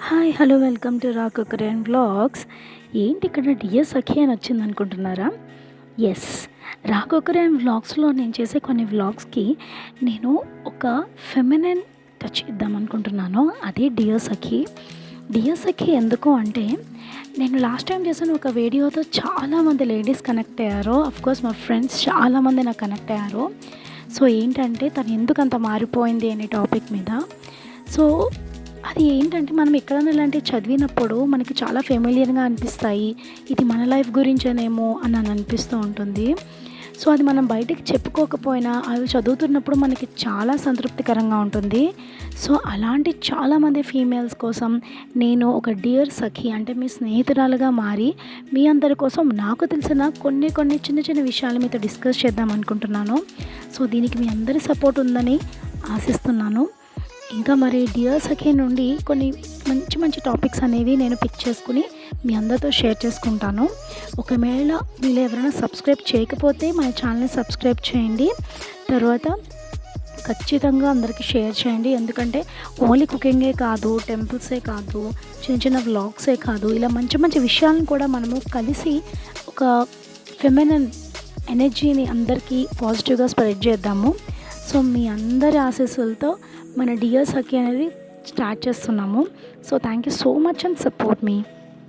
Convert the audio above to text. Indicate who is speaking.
Speaker 1: Hi hello welcome to రా cooker and vlogs. ఏంటి ఇక్కడ డియర్ సఖి అని వచ్చింది అనుకుంటున్నారా? ఎస్, రా కుక్కర్ అండ్ వ్లాగ్స్లో నేను చేసే కొన్ని వ్లాగ్స్కి నేను ఒక ఫెమినిన్ టచ్ ఇద్దాం అనుకుంటున్నాను. అదే డియర్ సఖి. డియర్ సఖి ఎందుకు అంటే, నేను లాస్ట్ టైం చేసిన ఒక వీడియోతో చాలామంది లేడీస్ కనెక్ట్ అయ్యారు. అఫ్కోర్స్ మా ఫ్రెండ్స్ చాలామంది నాకు కనెక్ట్ అయ్యారు. సో ఏంటంటే తను ఎందుకు అంత మారిపోయింది అనే టాపిక్ మీద. సో అది ఏంటంటే, మనం ఎక్కడైనా ఇలాంటివి చదివినప్పుడు మనకి చాలా ఫెమిలియర్గా అనిపిస్తాయి. ఇది మన లైఫ్ గురించేనేమో అని అనిపిస్తూ ఉంటుంది. సో అది మనం బయటికి చెప్పుకోకపోయినా అవి చదువుతున్నప్పుడు మనకి చాలా సంతృప్తికరంగా ఉంటుంది. సో అలాంటి చాలామంది ఫీమేల్స్ కోసం నేను ఒక డియర్ సఖి అంటే మీ స్నేహితురాలుగా మారి మీ అందరి కోసం నాకు తెలిసిన కొన్ని చిన్న చిన్న విషయాలు మీతో డిస్కస్ చేద్దాం అనుకుంటున్నాను. సో దీనికి మీ అందరి సపోర్ట్ ఉందని ఆశిస్తున్నాను. ఇంకా మరి డియర్ సఖి నుండి కొన్ని మంచి టాపిక్స్ అనేవి నేను పిక్ చేసుకుని మీ అందరితో షేర్ చేసుకుంటాను. ఒకవేళ మీరు ఎవరైనా సబ్స్క్రైబ్ చేయకపోతే మన ఛానల్ని సబ్స్క్రైబ్ చేయండి. తర్వాత ఖచ్చితంగా అందరికీ షేర్ చేయండి. ఎందుకంటే ఓన్లీ కుకింగే కాదు, టెంపుల్సే కాదు, చిన్న వ్లాగ్సే కాదు, ఇలా మంచి విషయాలను కూడా మనము కలిసి ఒక ఫెమినిన్ ఎనర్జీని అందరికీ పాజిటివ్గా స్ప్రెడ్ చేద్దాము. సో మీ అందరి ఆశీస్సులతో మన డియర్ సఖి అనేది స్టార్ట్ చేస్తున్నాము. So thank you so much and support me.